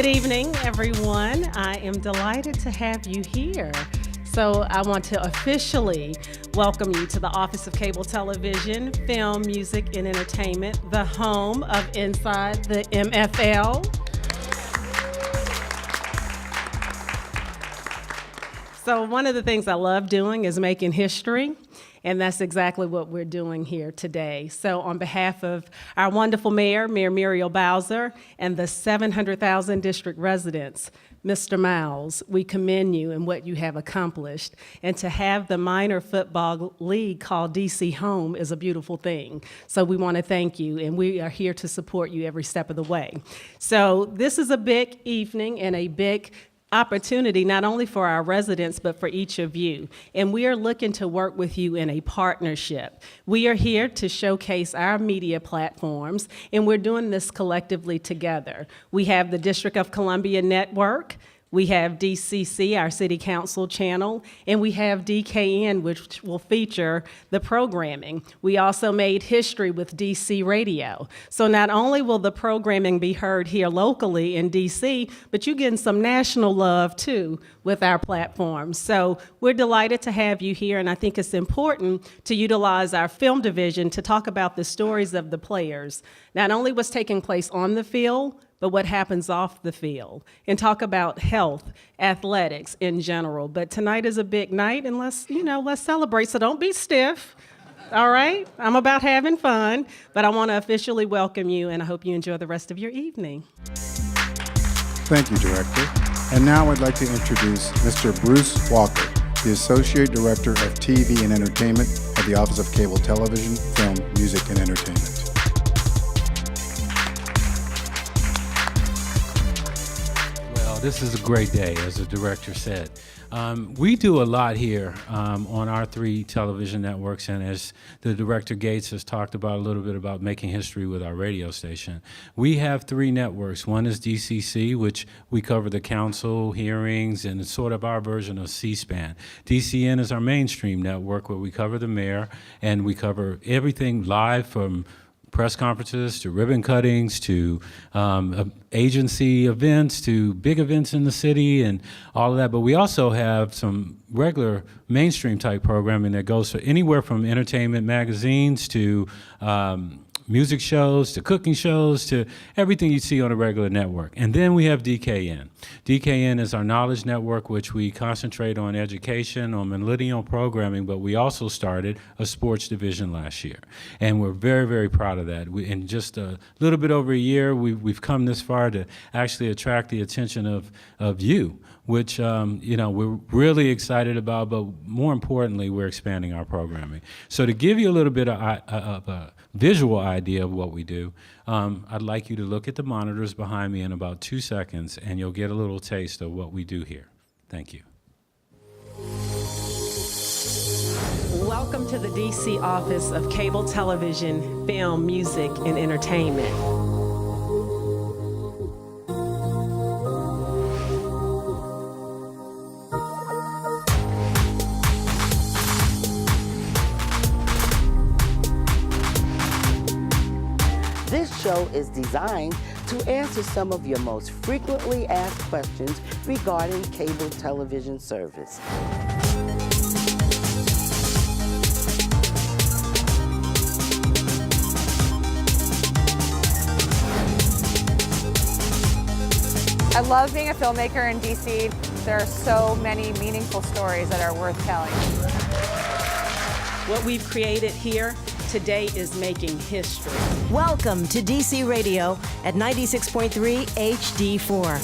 Good evening, everyone. I am delighted to have you here. So I want to officially welcome you to the Office of Cable Television, Film, Music, and Entertainment, the home of Inside the MFL. So one of the things I love doing is making history, and that's exactly what we're doing here today. So on behalf of our wonderful mayor, Mayor Muriel Bowser, and the 700,000 district residents, Mr. Miles, we commend you in what you have accomplished. And to have the minor football league called DC home is a beautiful thing. So we want to thank you, and we are here to support you every step of the way. So this is a big evening and a big opportunity not only for our residents but for each of you, and we are looking to work with you in a partnership. We are here to showcase our media platforms, and we're doing this collectively together. We have the District of Columbia Network, we have DCC, our City Council channel, and we have DKN, which will feature the programming. We also made history with DC Radio. So not only will the programming be heard here locally in DC, but you're getting some national love too with our platforms. So we're delighted to have you here, and I think it's important to utilize our film division to talk about the stories of the players, not only what's taking place on the field, but what happens off the field, and talk about health, athletics in general. But tonight is a big night, and let's celebrate, so don't be stiff, all right? I'm about having fun, but I want to officially welcome you, and I hope you enjoy the rest of your evening. Thank you, Director. And now I'd like to introduce Mr. Bruce Walker, the Associate Director of TV and Entertainment at the Office of Cable Television, Film, Music, and Entertainment. This is a great day, as the director said. We do a lot here on our 3 television networks, and as the Director Gates has talked about a little bit about making history with our radio station. We have 3 networks. One is DCC, which we cover the council hearings, and it's sort of our version of C-SPAN. DCN is our mainstream network where we cover the mayor, and we cover everything live from press conferences to ribbon cuttings to agency events to big events in the city and all of that. But we also have some regular mainstream type programming that goes for anywhere from entertainment magazines to music shows to cooking shows to everything you see on a regular network. And then we have DKN. DKN is our knowledge network, which we concentrate on education, on millennial programming, but we also started a sports division last year. And we're very, very proud of that. In just a little bit over a year, we've come this far to actually attract the attention of you, which we're really excited about, but more importantly, we're expanding our programming. So to give you a little bit of a visual idea of what we do, I'd like you to look at the monitors behind me in about 2 seconds, and you'll get a little taste of what we do here. Thank you. Welcome to the DC Office of Cable Television, Film, Music, and Entertainment. This show is designed to answer some of your most frequently asked questions regarding cable television service. I love being a filmmaker in DC. There are so many meaningful stories that are worth telling. What we've created here today is making history. Welcome to DC Radio at 96.3 HD4.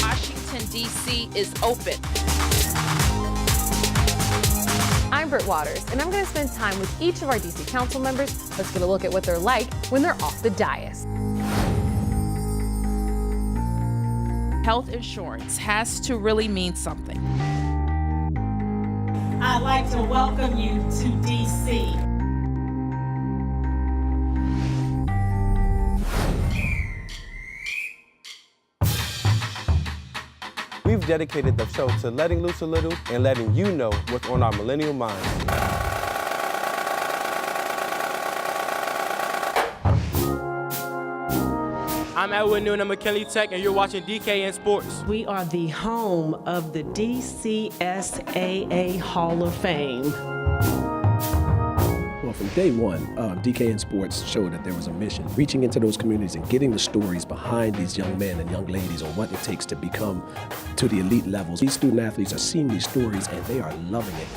Washington, D.C. is open. I'm Britt Waters, and I'm going to spend time with each of our DC council members. Let's get a look at what they're like when they're off the dais. Health insurance has to really mean something. I'd like to welcome you to DC. We've dedicated the show to letting loose a little and letting you know what's on our millennial minds. I'm Edward Noon. I'm McKinley Tech, and you're watching DKN Sports. We are the home of the DCSAA Hall of Fame. Well, from day one, DKN Sports showed that there was a mission, reaching into those communities and getting the stories behind these young men and young ladies on what it takes to become to the elite levels. These student athletes are seeing these stories and they are loving it.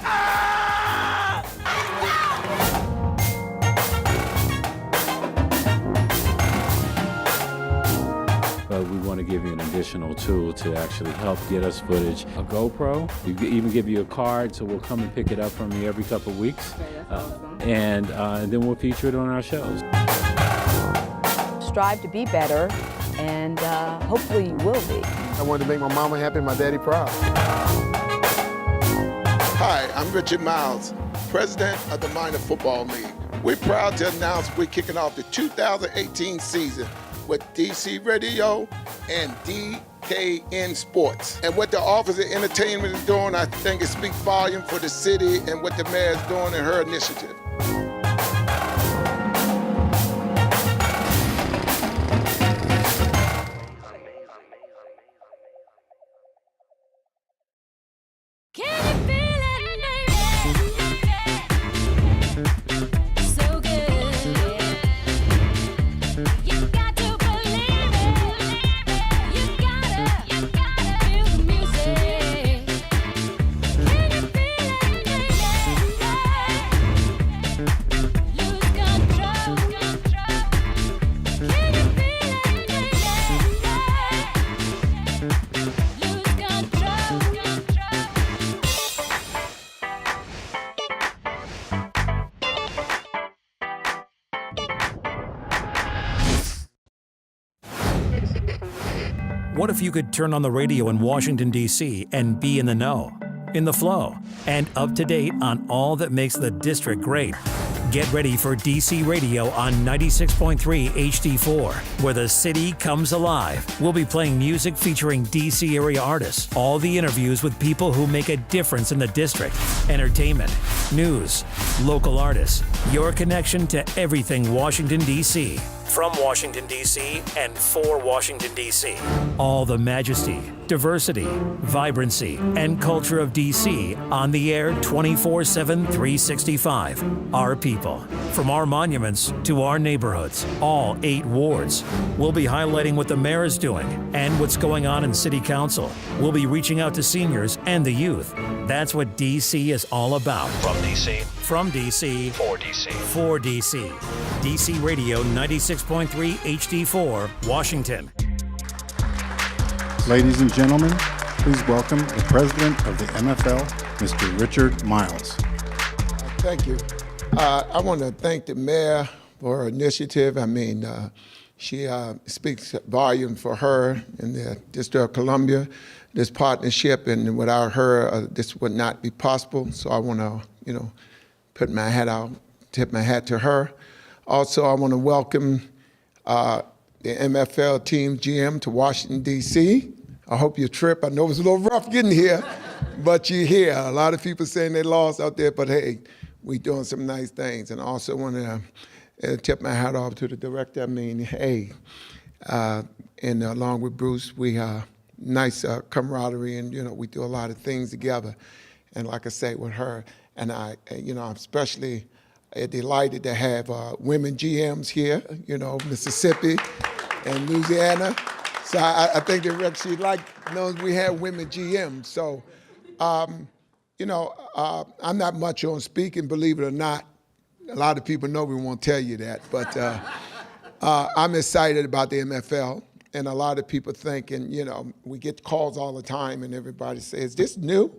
But we want to give you an additional tool to actually help get us footage. A GoPro, we even give you a card, so we'll come and pick it up from you every couple of weeks. And then we'll feature it on our shows. Strive to be better, and hopefully you will be. I wanted to make my mama happy and my daddy proud. Hi, I'm Richard Miles, president of the Minor Football League. We're proud to announce we're kicking off the 2018 season with DC Radio and DKN Sports. And what the Office of Entertainment is doing, I think it speaks volume for the city and what the mayor is doing in her initiative. What if you could turn on the radio in Washington, D.C. and be in the know, in the flow, and up to date on all that makes the district great? Get ready for DC Radio on 96.3 HD4, where the city comes alive. We'll be playing music featuring DC area artists, all the interviews with people who make a difference in the district, entertainment, news, local artists, your connection to everything Washington, D.C. From Washington, D.C. and for Washington, D.C. All the majesty, diversity, vibrancy, and culture of D.C. on the air 24/7, 365. Our people, from our monuments to our neighborhoods, all 8 wards. We'll be highlighting what the mayor is doing and what's going on in City Council. We'll be reaching out to seniors and the youth. That's what D.C. is all about. From D.C. From D.C. For D.C. For D.C. DC Radio 96.3 HD4, Washington. Ladies and gentlemen, please welcome the president of the MFL, Mr. Richard Miles. Thank you. I want to thank the mayor for her initiative. I mean, she speaks volume for her in the District of Columbia, this partnership, and without her, this would not be possible. So I want to, put my hat out, tip my hat to her. Also, I want to welcome the MFL team GM to Washington, D.C. I hope your trip, I know it was a little rough getting here, but you're here. A lot of people saying they lost out there, but hey, we doing some nice things. And I also want to tip my hat off to the director. I mean, hey, and along with Bruce, we nice camaraderie, and we do a lot of things together. And like I say, with her, and I'm especially delighted to have women GMs here, Mississippi and Louisiana. So I think they actually knows we have women GMs. So, I'm not much on speaking, believe it or not. A lot of people know we won't tell you that, but I'm excited about the MFL. And a lot of people thinking, we get calls all the time and everybody says, is this new?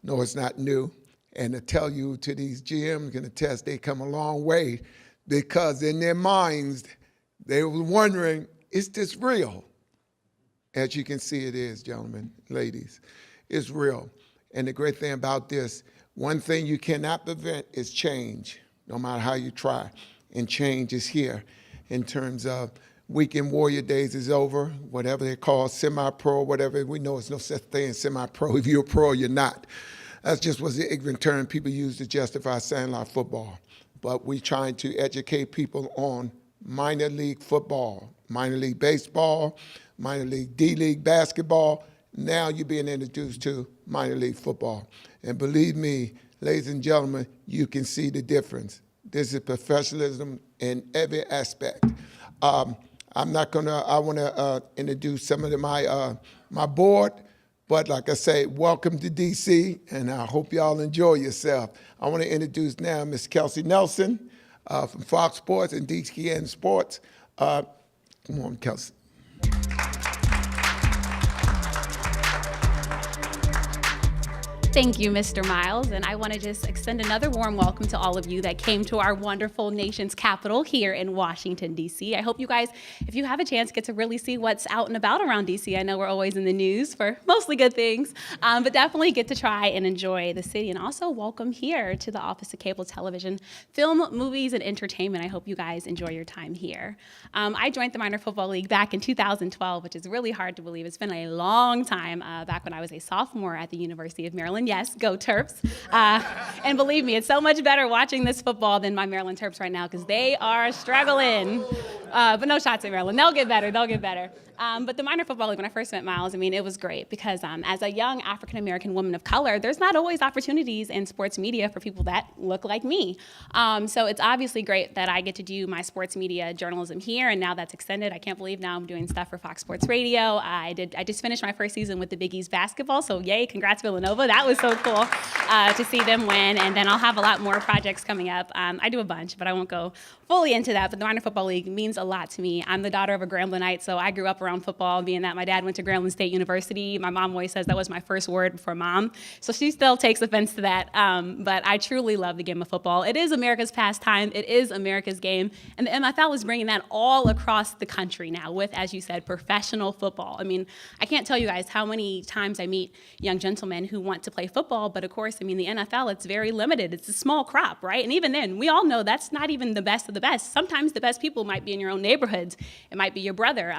No, it's not new. And to tell you, to these GMs can attest, they come a long way, because in their minds, they were wondering, is this real? As you can see, it is, gentlemen, ladies. It's real. And the great thing about this, one thing you cannot prevent is change, no matter how you try. And change is here in terms of Weekend Warrior days is over, whatever they call semi-pro, whatever. We know it's no such thing as semi-pro. If you're a pro, you're not. That's just was the ignorant term people use to justify sandlot football. But we're trying to educate people on minor league football, minor league baseball, minor league D-League basketball. Now you're being introduced to minor league football. And believe me, ladies and gentlemen, you can see the difference. This is professionalism in every aspect. I want to introduce some of my board, but like I say, welcome to DC, and I hope y'all enjoy yourself. I want to introduce now Ms. Kelsey Nelson from Fox Sports and DKN Sports. Come on, Kelsey. Thank you, Mr. Miles, and I want to just extend another warm welcome to all of you that came to our wonderful nation's capital here in Washington, D.C. I hope you guys, if you have a chance, get to really see what's out and about around D.C. I know we're always in the news for mostly good things, but definitely get to try and enjoy the city. And also welcome here to the Office of Cable Television, Film, Movies, and Entertainment. I hope you guys enjoy your time here. I joined the Minor Football League back in 2012, which is really hard to believe. It's been a long time, back when I was a sophomore at the University of Maryland. Yes, go Terps. And believe me, it's so much better watching this football than my Maryland Terps right now because they are struggling. But no shots at Maryland. They'll get better. They'll get better. But the Minor Football League, when I first met Miles, I mean, it was great because as a young African-American woman of color, there's not always opportunities in sports media for people that look like me. So it's obviously great that I get to do my sports media journalism here, and now that's extended. I can't believe now I'm doing stuff for Fox Sports Radio. I just finished my first season with the Big East basketball, so yay, congrats Villanova. That was so cool to see them win, and then I'll have a lot more projects coming up. I do a bunch, but I won't go fully into that, but the Minor Football League means a lot to me. I'm the daughter of a Gramblinite, so I grew up around football, being that my dad went to Grambling State University. My mom always says that was my first word before mom, so she still takes offense to that, but I truly love the game of football. It is America's pastime. It is America's game, and the MFL is bringing that all across the country now with, as you said, professional football. I mean, I can't tell you guys how many times I meet young gentlemen who want to play football, but of course, I mean, the NFL, it's very limited. It's a small crop, right? And even then, we all know that's not even the best of the best. Sometimes the best people might be in your own neighborhoods. It might be your brother,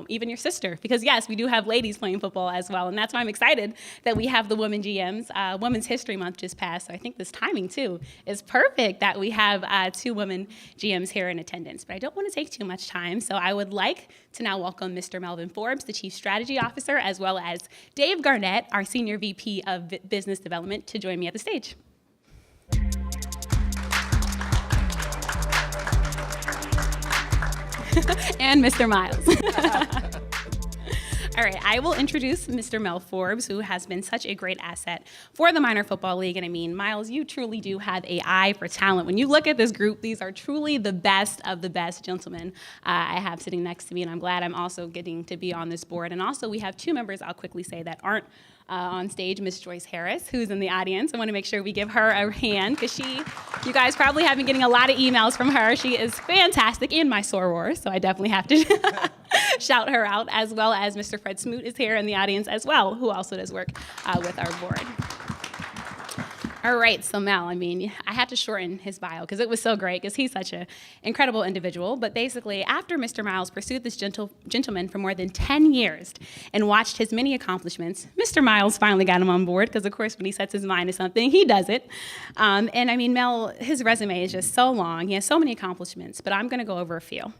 even your sister. Because yes, we do have ladies playing football as well. And that's why I'm excited that we have the Women GMs. Women's History Month just passed. So I think this timing too is perfect that we have 2 women GMs here in attendance. But I don't want to take too much time. So I would like to now welcome Mr. Melvin Forbes, the Chief Strategy Officer, as well as Dave Garnett, our Senior VP of Business Development, to join me at the stage. And Mr. Miles. All right, I will introduce Mr. Mel Forbes, who has been such a great asset for the Minor Football League. And I mean, Miles, you truly do have an eye for talent. When you look at this group, these are truly the best of the best gentlemen I have sitting next to me. And I'm glad I'm also getting to be on this board. And also, we have 2 members, I'll quickly say, that aren't on stage, Miss Joyce Harris, who's in the audience. I want to make sure we give her a hand because you guys probably have been getting a lot of emails from her. She is fantastic in my soror, so I definitely have to shout her out, as well as Mr. Fred Smoot is here in the audience as well, who also does work with our board. All right, so Mel, I mean, I had to shorten his bio because it was so great because he's such an incredible individual. But basically, after Mr. Miles pursued this gentleman for more than 10 years and watched his many accomplishments, Mr. Miles finally got him on board because, of course, when he sets his mind to something, he does it. And I mean, Mel, his resume is just so long. He has so many accomplishments, but I'm going to go over a few.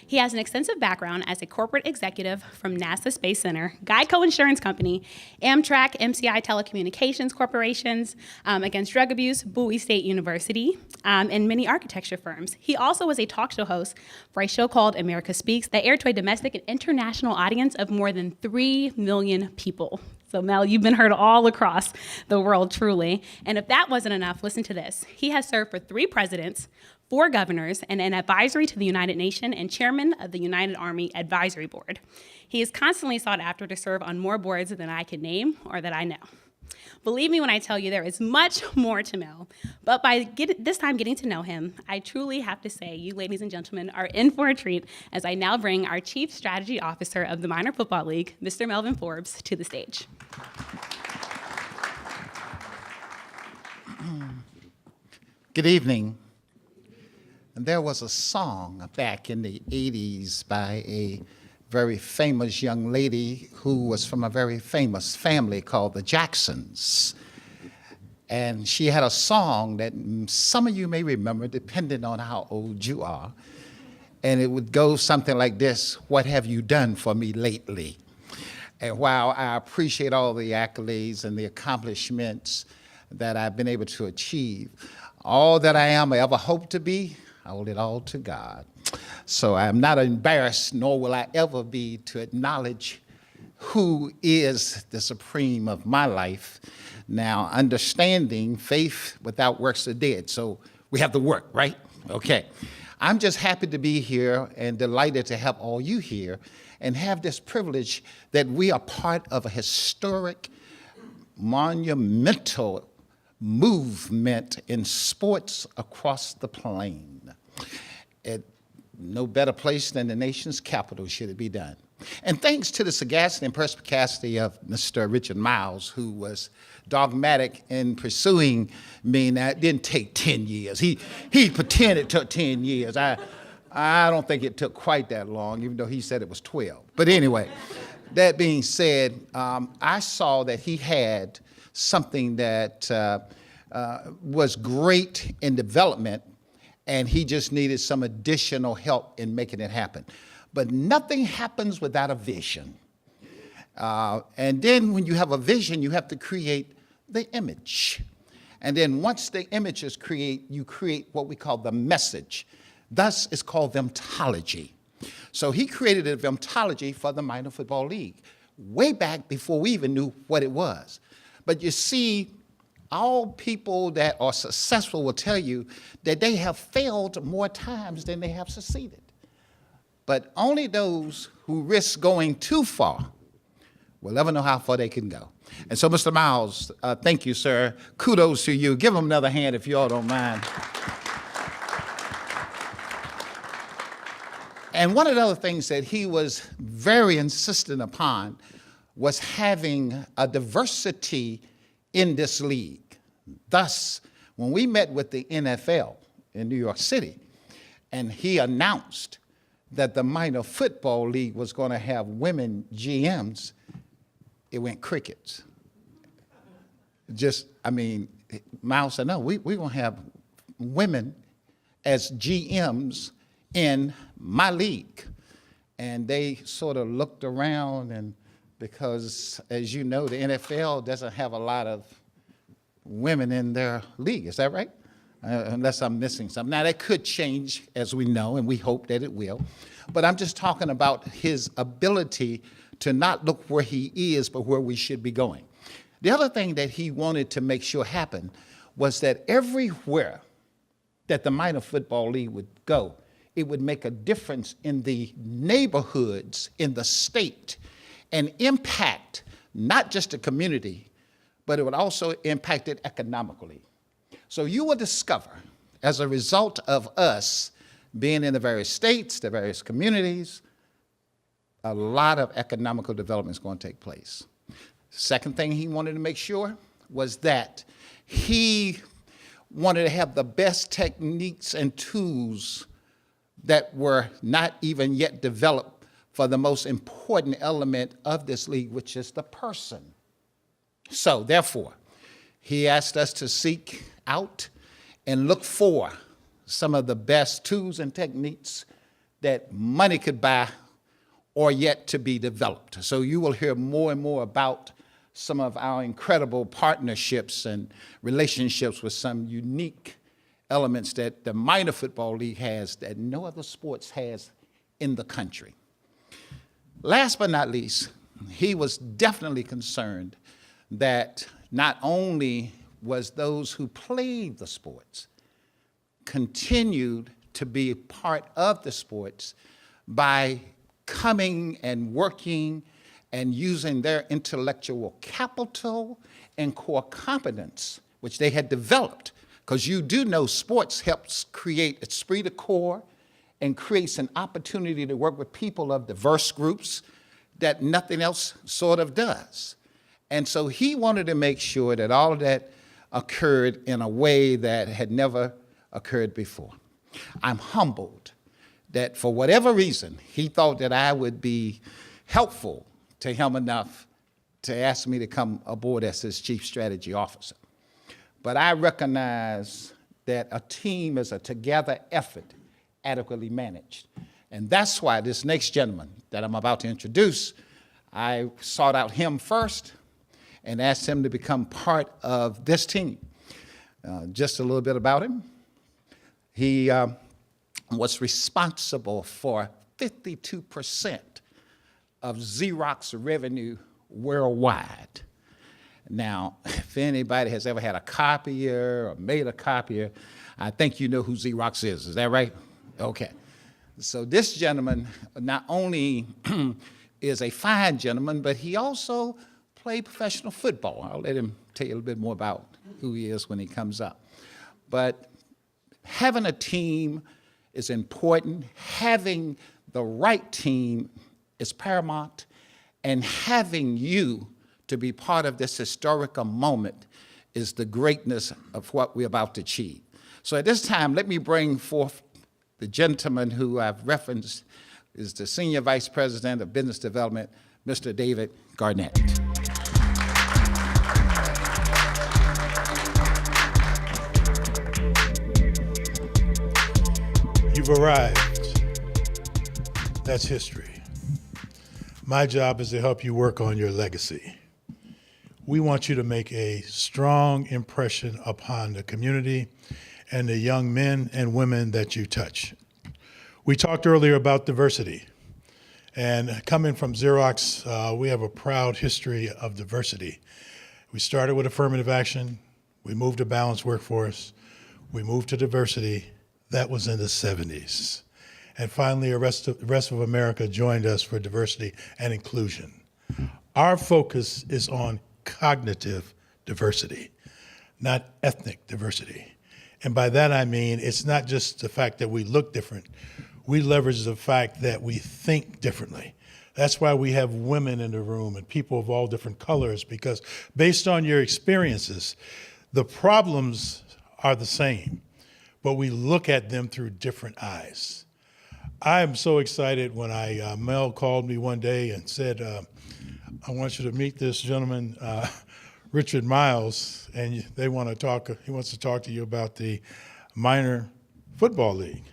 He has an extensive background as a corporate executive from NASA Space Center, Geico Insurance Company, Amtrak, MCI Telecommunications Corporations, Against Drug Abuse, Bowie State University, and many architecture firms. He also was a talk show host for a show called America Speaks that aired to a domestic and international audience of more than 3 million people. So Mel, you've been heard all across the world, truly. And if that wasn't enough, listen to this. He has served for 3 presidents, 4 governors, and an advisory to the United Nations and chairman of the United Army Advisory Board. He is constantly sought after to serve on more boards than I can name or that I know. Believe me when I tell you there is much more to Mel, but by this time getting to know him, I truly have to say you ladies and gentlemen are in for a treat as I now bring our Chief Strategy Officer of the Minor Football League, Mr. Melvin Forbes, to the stage. Good evening. And there was a song back in the 80s by a very famous young lady who was from a very famous family called the Jacksons. And she had a song that some of you may remember, depending on how old you are. and it would go something like this: "What have you done for me lately?" And while I appreciate all the accolades and the accomplishments that I've been able to achieve, all that I am or ever hope to be, I owe it all to God. So I'm not embarrassed, nor will I ever be, to acknowledge who is the supreme of my life. Now, understanding faith without works are dead, so we have to work, right? Okay. I'm just happy to be here and delighted to have all you here and have this privilege that we are part of a historic, monumental movement in sports across the plain. No better place than the nation's capital should it be done. And thanks to the sagacity and perspicacity of Mr. Richard Miles, who was dogmatic in pursuing me. Now, it didn't take 10 years. He pretended it took 10 years. I don't think it took quite that long, even though he said it was 12. But anyway, that being said, I saw that he had something that was great in development, and he just needed some additional help in making it happen. But nothing happens without a vision. And then when you have a vision, you have to create the image. And then once the image is created, you create what we call the message. Thus, it's called Vimtology. So he created a Vimtology for the Minor Football League, way back before we even knew what it was. But you see, all people that are successful will tell you that they have failed more times than they have succeeded. But only those who risk going too far will ever know how far they can go. And so, Mr. Miles, thank you, sir. Kudos to you. Give him another hand if you all don't mind. And one of the other things that he was very insistent upon was having a diversity in this league. Thus, when we met with the NFL in New York City, and he announced that the Minor Football League was going to have women GMs, it went crickets. Miles said, no, we're going to have women as GMs in my league. And they sort of looked around, and because, as you know, the NFL doesn't have a lot of women in their league. Is that right? Unless I'm missing something. Now, that could change, as we know, and we hope that it will. But I'm just talking about his ability to not look where he is, but where we should be going. The other thing that he wanted to make sure happened was that everywhere that the Minor Football League would go, it would make a difference in the neighborhoods in the state and impact not just the community, but it would also impact it economically. So you will discover, as a result of us being in the various states, the various communities, a lot of economical development is going to take place. Second thing he wanted to make sure was that he wanted to have the best techniques and tools that were not even yet developed for the most important element of this league, which is the person. So therefore, he asked us to seek out and look for some of the best tools and techniques that money could buy or yet to be developed. So you will hear more and more about some of our incredible partnerships and relationships with some unique elements that the Minor Football League has that no other sports has in the country. Last but not least, he was definitely concerned that not only was those who played the sports continued to be part of the sports by coming and working and using their intellectual capital and core competence, which they had developed, because you do know sports helps create esprit de corps and creates an opportunity to work with people of diverse groups that nothing else sort of does. And so he wanted to make sure that all of that occurred in a way that had never occurred before. I'm humbled that for whatever reason, he thought that I would be helpful to him enough to ask me to come aboard as his chief strategy officer. But I recognize that a team is a together effort adequately managed. And that's why this next gentleman that I'm about to introduce, I sought out him first and asked him to become part of this team. Just a little bit about him. He was responsible for 52% of Xerox revenue worldwide. Now, if anybody has ever had a copier or made a copier, I think you know who Xerox is. Is that right? Okay. So this gentleman not only is a fine gentleman, but he also played professional football. I'll let him tell you a little bit more about who he is when he comes up. But having a team is important. Having the right team is paramount. And having you to be part of this historical moment is the greatness of what we're about to achieve. So at this time, let me bring forth the gentleman who I've referenced is the Senior Vice President of Business Development, Mr. David Garnett. You've arrived. That's history. My job is to help you work on your legacy. We want you to make a strong impression upon the community and the young men and women that you touch. We talked earlier about diversity. And coming from Xerox, we have a proud history of diversity. We started with affirmative action. We moved to balanced workforce. We moved to diversity. That was in the 70s. And finally, the rest of America joined us for diversity and inclusion. Our focus is on cognitive diversity, not ethnic diversity. And by that I mean, it's not just the fact that we look different. We leverage the fact that we think differently. That's why we have women in the room and people of all different colors, because based on your experiences, the problems are the same, but we look at them through different eyes. I am so excited when Mel called me one day and said, I want you to meet this gentleman, Richard Miles, and he wants to talk to you about the minor football league.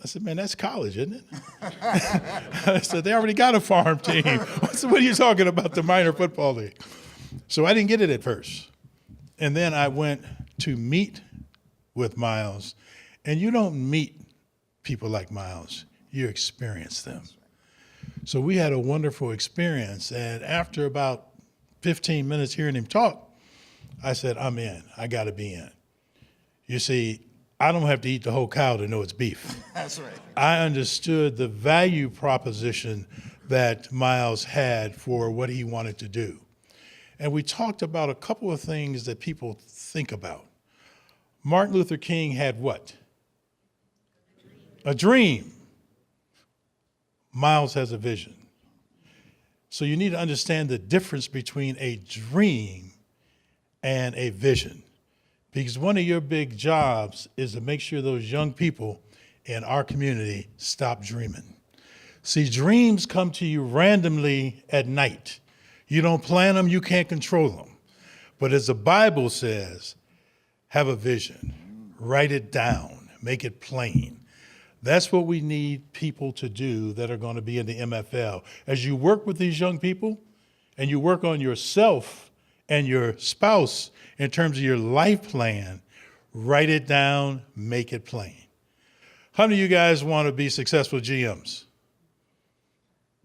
I said, man, that's college, isn't it? I said, they already got a farm team. I said, what are you talking about, the minor football league? So I didn't get it at first. And then I went to meet with Miles, and you don't meet people like Miles, you experience them. So we had a wonderful experience, and after about 15 minutes hearing him talk, I said, I'm in, I gotta be in. You see, I don't have to eat the whole cow to know it's beef. That's right. I understood the value proposition that Miles had for what he wanted to do. And we talked about a couple of things that people think about. Martin Luther King had what? A dream. Miles has a vision. So you need to understand the difference between a dream and a vision. Because one of your big jobs is to make sure those young people in our community stop dreaming. See, dreams come to you randomly at night. You don't plan them, you can't control them. But as the Bible says, have a vision, write it down, make it plain. That's what we need people to do that are going to be in the MFL. As you work with these young people and you work on yourself and your spouse in terms of your life plan, write it down, make it plain. How many of you guys want to be successful GMs?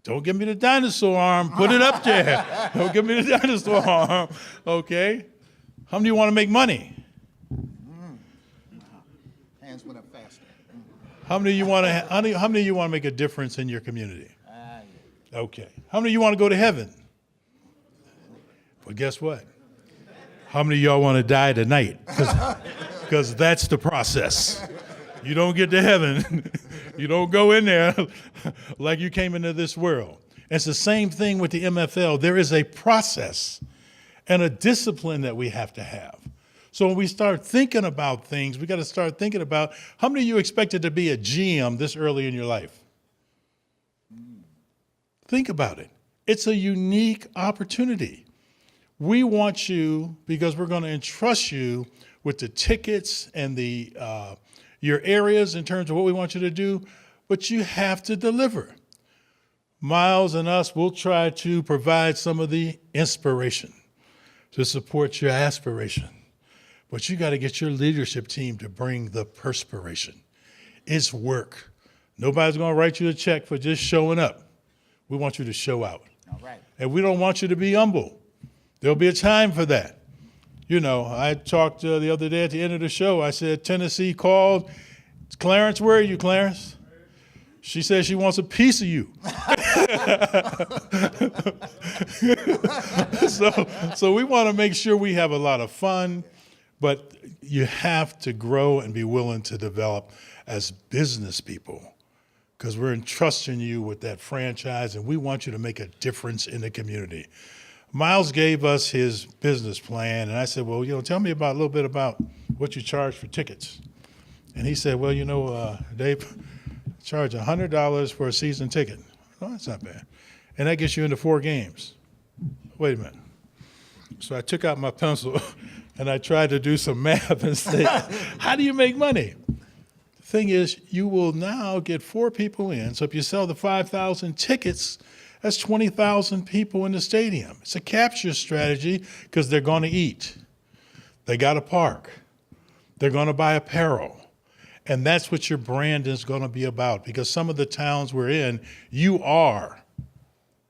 Don't give me the dinosaur arm, put it up there. Don't give me the dinosaur arm, okay? How many of you want to make money? Hands went up faster. How many of you want to make a difference in your community? Okay. How many of you want to go to heaven? Well, guess what? How many of y'all want to die tonight? Because that's the process. You don't get to heaven. You don't go in there like you came into this world. It's the same thing with the MFL. There is a process and a discipline that we have to have. So when we start thinking about things, we got to start thinking about how many of you expected to be a GM this early in your life? Think about it. It's a unique opportunity. We want you, because we're going to entrust you with the tickets and the your areas in terms of what we want you to do, but you have to deliver. Miles and us will try to provide some of the inspiration to support your aspiration. But you got to get your leadership team to bring the perspiration. It's work. Nobody's going to write you a check for just showing up. We want you to show out. All right. And we don't want you to be humble. There'll be a time for that. You know, I talked the other day at the end of the show. I said, Tennessee called. Clarence, where are you, Clarence? She says she wants a piece of you. So we want to make sure we have a lot of fun, but you have to grow and be willing to develop as business people, because we're entrusting you with that franchise and we want you to make a difference in the community. Miles gave us his business plan and I said, well, tell me a little bit about what you charge for tickets. And he said, well, Dave, charge $100 for a season ticket. Oh, that's not bad. And that gets you into 4 games. Wait a minute. So I took out my pencil and I tried to do some math and say, how do you make money? The thing is, you will now get 4 people in. So if you sell the 5,000 tickets, that's 20,000 people in the stadium. It's a capture strategy because they're going to eat. They got to park. They're going to buy apparel. And that's what your brand is going to be about, because some of the towns we're in, you are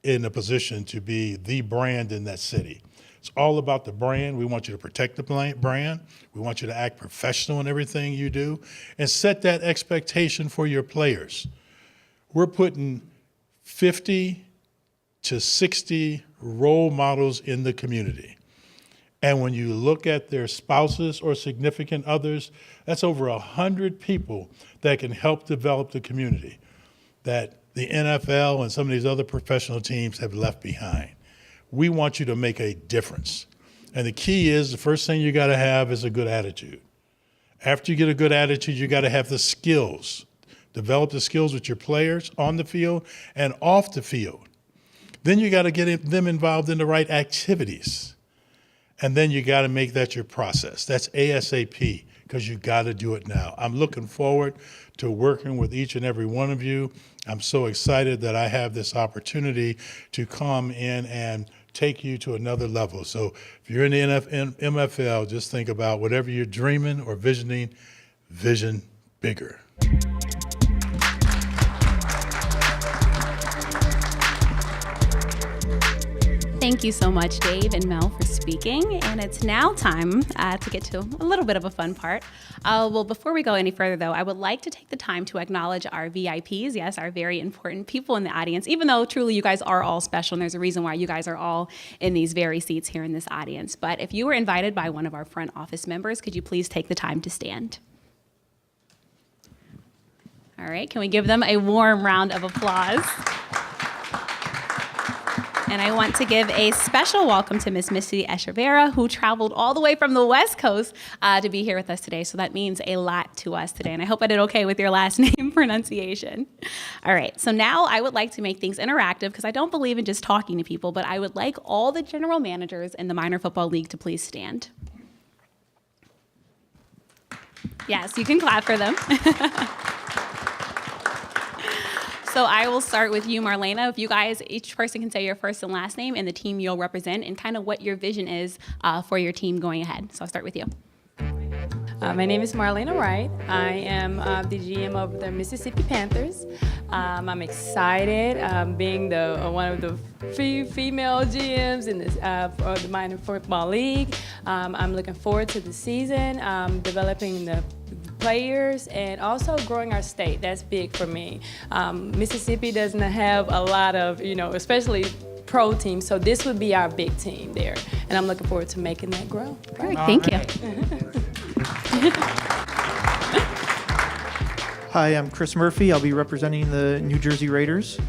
in a position to be the brand in that city. It's all about the brand. We want you to protect the brand. We want you to act professional in everything you do and set that expectation for your players. We're putting 50 to 60 role models in the community. And when you look at their spouses or significant others, that's over 100 people that can help develop the community that the NFL and some of these other professional teams have left behind. We want you to make a difference. And the key is, the first thing you got to have is a good attitude. After you get a good attitude, you got to have the skills. Develop the skills with your players on the field and off the field. Then you got to get them involved in the right activities. And then you got to make that your process. That's ASAP, because you got to do it now. I'm looking forward to working with each and every one of you. I'm so excited that I have this opportunity to come in and take you to another level. So if you're in the MFL, just think about whatever you're dreaming or visioning, vision bigger. Thank you so much, Dave and Mel, for speaking. And it's now time to get to a little bit of a fun part. Well, before we go any further, though, I would like to take the time to acknowledge our VIPs, yes, our very important people in the audience, even though truly you guys are all special, and there's a reason why you guys are all in these very seats here in this audience. But if you were invited by one of our front office members, could you please take the time to stand? All right, can we give them a warm round of applause? And I want to give a special welcome to Miss Missy Echeverria, who traveled all the way from the West Coast to be here with us today. So that means a lot to us today. And I hope I did okay with your last name pronunciation. All right, so now I would like to make things interactive, because I don't believe in just talking to people, but I would like all the general managers in the Minor Football League to please stand. Yes, you can clap for them. So I will start with you, Marlena. If you guys, each person can say your first and last name and the team you'll represent and kind of what your vision is for your team going ahead. So I'll start with you. My name is Marlena Wright. I am the GM of the Mississippi Panthers. I'm excited being one of the few female GMs in this for the Minor Football League. I'm looking forward to the season, developing the players, and also growing our state. That's big for me. Mississippi doesn't have a lot of, especially pro teams, so this would be our big team there, and I'm looking forward to making that grow. Great, thank you. Hi, I'm Chris Murphy. I'll be representing the New Jersey Raiders.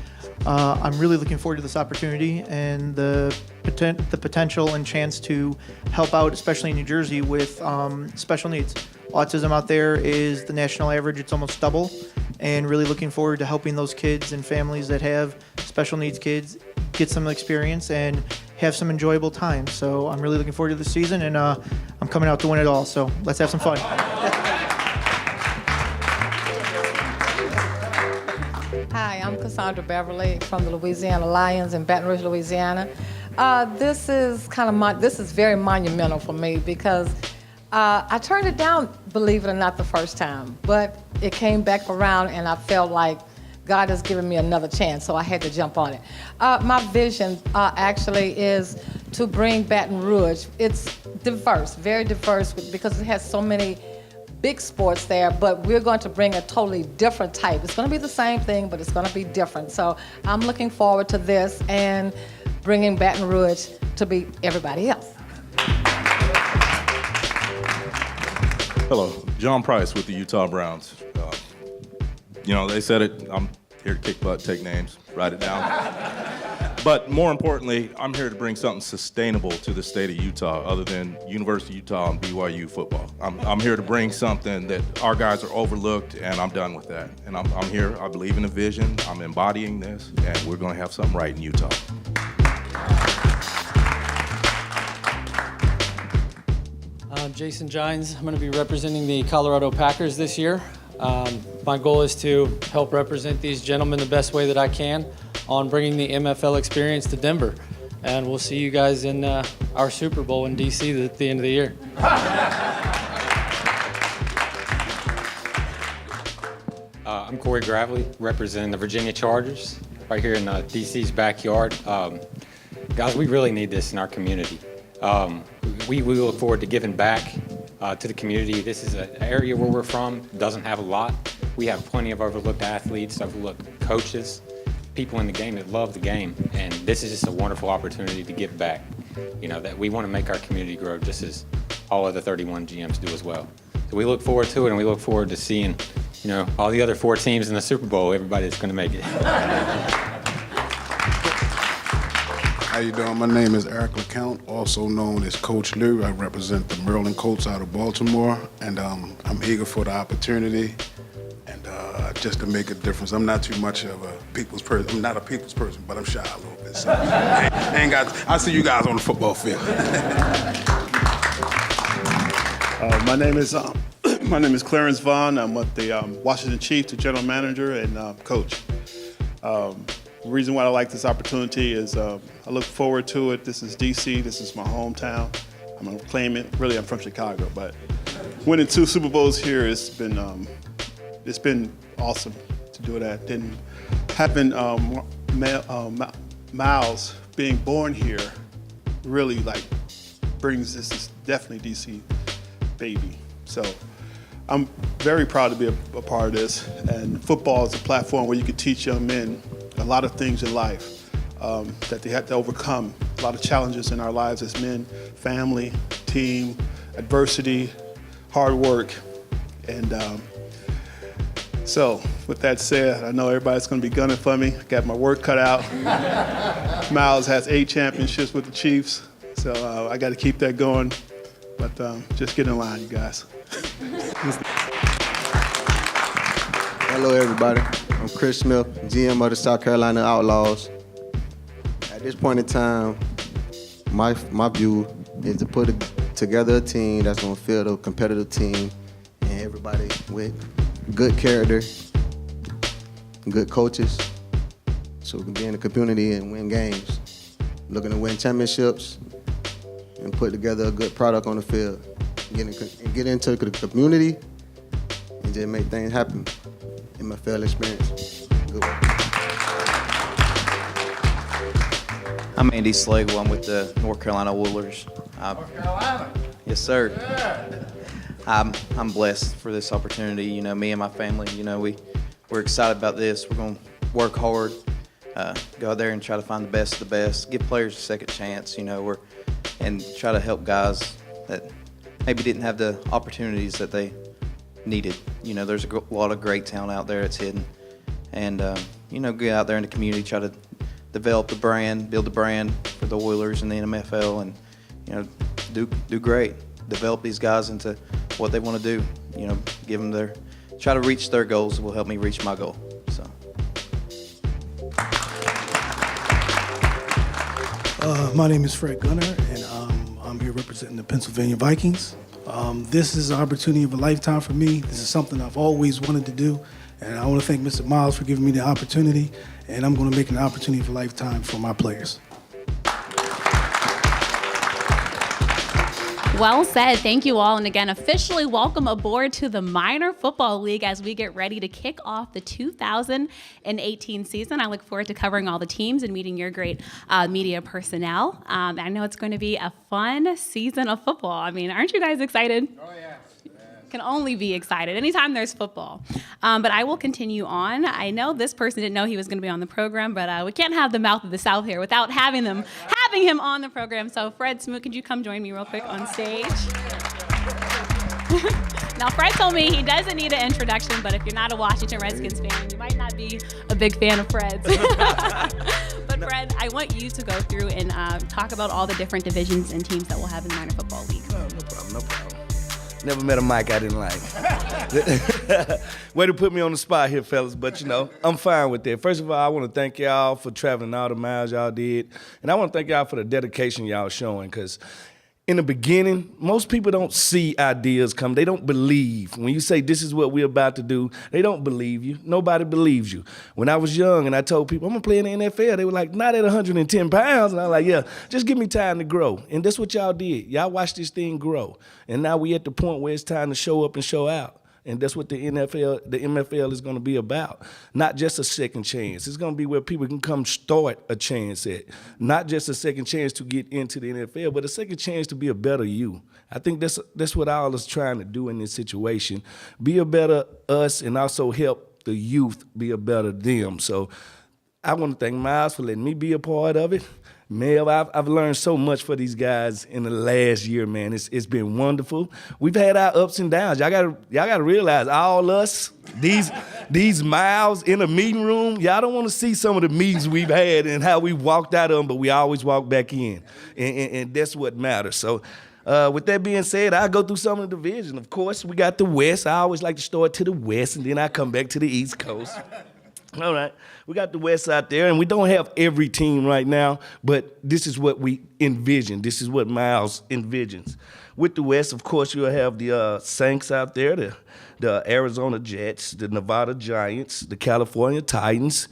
I'm really looking forward to this opportunity and the potential and chance to help out, especially in New Jersey, with special needs. Autism out there is the national average. It's almost double, and really looking forward to helping those kids and families that have special needs kids get some experience and have some enjoyable time. So I'm really looking forward to the season, and I'm coming out to win it all. So let's have some fun. Hi, I'm Cassandra Beverly from the Louisiana Lions in Baton Rouge, Louisiana. This is very monumental for me because I turned it down, believe it or not, the first time, but it came back around and I felt like God has given me another chance, so I had to jump on it. My vision actually is to bring Baton Rouge. It's diverse, very diverse, because it has so many big sports there, but we're going to bring a totally different type. It's going to be the same thing, but it's going to be different. So I'm looking forward to this and bringing Baton Rouge to be everybody else. Hello, John Price with the Utah Browns. They said it, I'm here to kick butt, take names, write it down. But more importantly, I'm here to bring something sustainable to the state of Utah other than University of Utah and BYU football. I'm here to bring something that our guys are overlooked, and I'm done with that. And I'm here, I believe in a vision, I'm embodying this, and we're gonna have something right in Utah. I'm Jason Gines. I'm going to be representing the Colorado Packers this year. My goal is to help represent these gentlemen the best way that I can on bringing the MFL experience to Denver. And we'll see you guys in our Super Bowl in DC at the end of the year. I'm Corey Gravely, representing the Virginia Chargers, right here in DC's backyard. Guys, we really need this in our community. We look forward to giving back to the community. This is an area where we're from, doesn't have a lot. We have plenty of overlooked athletes, overlooked coaches, people in the game that love the game, and this is just a wonderful opportunity to give back. That we want to make our community grow just as all other 31 GMs do as well. So we look forward to it, and we look forward to seeing, all the other 4 teams in the Super Bowl, everybody that's going to make it. How you doing? My name is Eric LeCount, also known as Coach Lou. I represent the Maryland Colts out of Baltimore, and I'm eager for the opportunity and just to make a difference. I'm not too much of a people's person. I'm not a people's person, but I'm shy a little bit. So I see you guys on the football field. My name is Clarence Vaughn. I'm with the Washington Chiefs, the general manager and coach. The reason why I like this opportunity is I look forward to it. This is DC, this is my hometown. I'm gonna claim it. Really, I'm from Chicago, but winning 2 Super Bowls here, it's been awesome to do that. And having Miles being born here really brings this is definitely DC baby. So I'm very proud to be a part of this. And football is a platform where you can teach young men a lot of things in life that they have to overcome, a lot of challenges in our lives as men, family, team, adversity, hard work. And so with that said, I know everybody's gonna be gunning for me. I got my work cut out. Miles has 8 championships with the Chiefs, so I gotta keep that going. But just get in line, you guys. Hello, everybody. I'm Chris Smith, GM of the South Carolina Outlaws. At this point in time, my view is to put together a team that's going to field a competitive team and everybody with good character, good coaches, so we can be in the community and win games. Looking to win championships and put together a good product on the field. Get into the community and just make things happen. MFL experience. Good work. I'm Andy Slagle. I'm with the North Carolina Oilers. North Carolina? Yes, sir. Yeah. I'm blessed for this opportunity. Me and my family, we're excited about this. We're going to work hard, go out there and try to find the best of the best, give players a second chance, and try to help guys that maybe didn't have the opportunities that they needed. There's a lot of great talent out there that's hidden. And, get out there in the community, try to develop the brand, build the brand for the Oilers and the MFL, and, do great. Develop these guys into what they want to do. Give them try to reach their goals will help me reach my goal. So. My name is Fred Gunner, and I'm here representing the Pennsylvania Vikings. This is an opportunity of a lifetime for me. This is something I've always wanted to do, And I want to thank Mr. Miles for giving me the opportunity, and I'm going to make an opportunity for lifetime for my players. Well said. Thank you all. And again, officially welcome aboard to the Minor Football League as we get ready to kick off the 2018 season. I look forward to covering all the teams and meeting your great media personnel. I know it's going to be a fun season of football. I mean, aren't you guys excited? Oh, yeah. Can only be excited anytime there's football. But I will continue on. I know this person didn't know he was going to be on the program, but we can't have the mouth of the South here without having him on the program. So Fred Smoot, could you come join me real quick on stage? Now, Fred told me he doesn't need an introduction, but if you're not a Washington Redskins fan, you might not be a big fan of Fred's. But Fred, I want you to go through and talk about all the different divisions and teams that we'll have in the Minor Football League. No problem. Never met a mic I didn't like. Way to put me on the spot here, fellas, but I'm fine with that. First of all, I want to thank y'all for traveling all the miles y'all did, and I want to thank y'all for the dedication y'all showing, because in the beginning, most people don't see ideas come. They don't believe. When you say this is what we're about to do, they don't believe you. Nobody believes you. When I was young and I told people, I'm going to play in the NFL, they were like, not at 110 pounds. And I was like, yeah, just give me time to grow. And that's what y'all did. Y'all watched this thing grow. And now we at the point where it's time to show up and show out. And that's what the MFL is going to be about. Not just a second chance. It's going to be where people can come start a chance at. Not just a second chance to get into the NFL, but a second chance to be a better you. I think that's what all is trying to do in this situation. Be a better us and also help the youth be a better them. So I want to thank Miles for letting me be a part of it. Man, I've learned so much for these guys in the last year, man. It's been wonderful. We've had our ups and downs. Y'all gotta realize, all us, these miles in a meeting room, y'all don't want to see some of the meetings we've had and how we walked out of them, but we always walk back in, and that's what matters. So with that being said, I'll go through some of the division. Of course, we got the West. I always like to start to the West, and then I come back to the East Coast. All right, we got the West out there, and we don't have every team right now, but this is what we envision. This is what Miles envisions. With the West, of course, you'll have the Saints out there, the Arizona Jets, the Nevada Giants, the California Titans.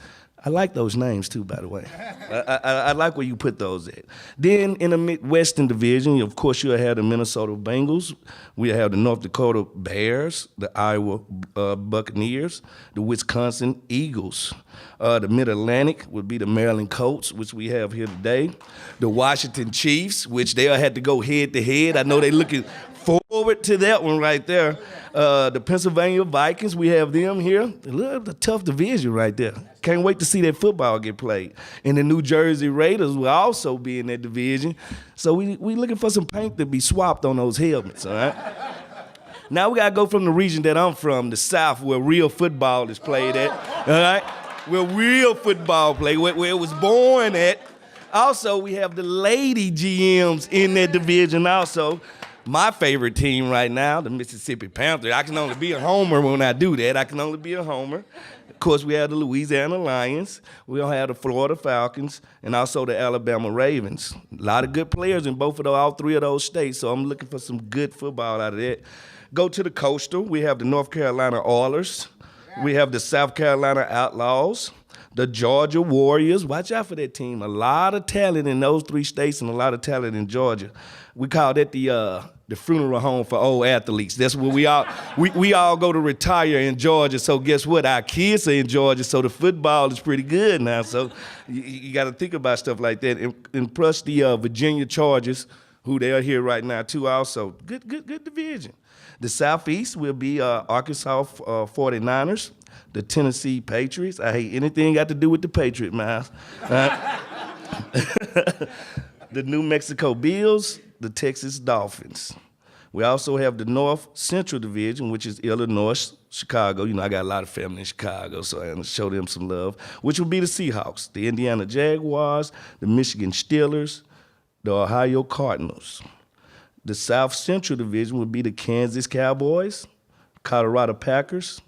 I like those names, too, by the way. I like where you put those at. Then in the Midwestern Division, of course, you'll have the Minnesota Bengals. We'll have the North Dakota Bears, the Iowa Buccaneers, the Wisconsin Eagles. The Mid-Atlantic would be the Maryland Colts, which we have here today. The Washington Chiefs, which they'll have to go head-to-head. I know they're looking forward to that one right there. The Pennsylvania Vikings, we have them here. A little tough division right there. Can't wait to see that football get played. And the New Jersey Raiders will also be in that division. So we looking for some paint to be swapped on those helmets, all right? Now we got to go from the region that I'm from, the South, where real football is played at, all right? Where real football played, where it was born at. Also, we have the lady GMs in that division also. My favorite team right now, the Mississippi Panthers. I can only be a homer when I do that. I can only be a homer. Of course, we have the Louisiana Lions. We'll have the Florida Falcons and also the Alabama Ravens. A lot of good players in all three of those states, so I'm looking for some good football out of that. Go to the Coastal. We have the North Carolina Oilers. We have the South Carolina Outlaws. The Georgia Warriors. Watch out for that team. A lot of talent in those three states and a lot of talent in Georgia. We call that the funeral home for old athletes. That's where we all go to retire in Georgia. So guess what? Our kids are in Georgia, so the football is pretty good now. So you got to think about stuff like that. And plus the Virginia Chargers, who they are here right now too also. Good division. The Southeast will be Arkansas 49ers, the Tennessee Patriots. I hate anything got to do with the Patriot, Miles. The New Mexico Bills, the Texas Dolphins. We also have the North Central Division, which is Illinois, Chicago. You know, I got a lot of family in Chicago, so I'm going to show them some love, which will be the Seahawks, the Indiana Jaguars, the Michigan Steelers, the Ohio Cardinals. The South Central Division would be the Kansas Cowboys, Colorado Packers,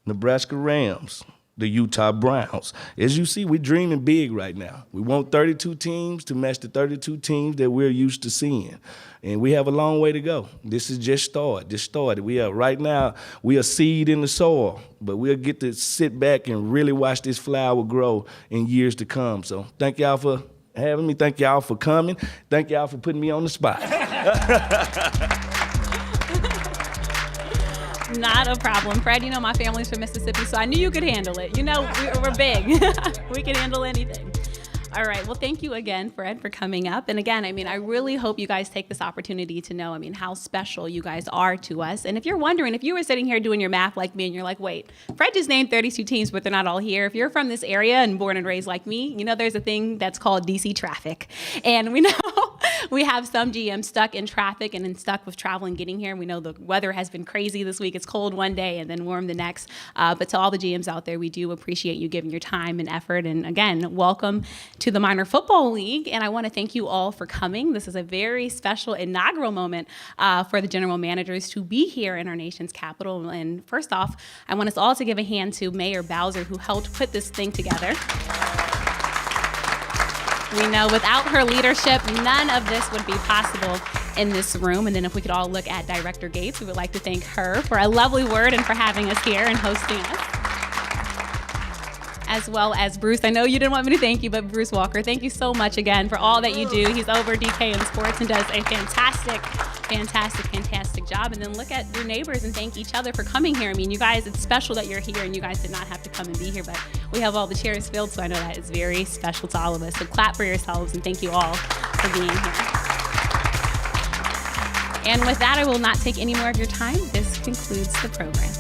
Nebraska Rams, the Utah Browns. As you see, we're dreaming big right now. We want 32 teams to match the 32 teams that we're used to seeing. And we have a long way to go. This is just started. We are right now, we are seed in the soil, but we'll get to sit back and really watch this flower grow in years to come. So thank y'all for having me. Thank y'all for coming. Thank y'all for putting me on the spot. Not a problem. Fred, you know my family's from Mississippi, so I knew you could handle it. You know, we're big. We can handle anything. All right. Well, thank you again, Fred, for coming up. And again, I mean, I really hope you guys take this opportunity to know, I mean, how special you guys are to us. And if you're wondering, if you were sitting here doing your math like me and you're like, wait, Fred just named 32 teams, but they're not all here. If you're from this area and born and raised like me, you know, there's a thing that's called DC traffic. And we know we have some GMs stuck in traffic and stuck with travel and getting here. We know the weather has been crazy this week. It's cold one day and then warm the next. But to all the GMs out there, we do appreciate you giving your time and effort. And again, welcome to the Minor Football League, and I want to thank you all for coming. This is a very special inaugural moment for the general managers to be here in our nation's capital. And first off, I want us all to give a hand to Mayor Bowser, who helped put this thing together. We know without her leadership, none of this would be possible in this room. And then if we could all look at Director Gates, we would like to thank her for a lovely word and for having us here and hosting us. As well as Bruce. I know you didn't want me to thank you, but Bruce Walker, thank you so much again for all that you do. He's over DKN Sports and does a fantastic job. And then look at your neighbors and thank each other for coming here. I mean, you guys, it's special that you're here and you guys did not have to come and be here, but we have all the chairs filled, so I know that is very special to all of us. So clap for yourselves and thank you all for being here. And with that, I will not take any more of your time. This concludes the program.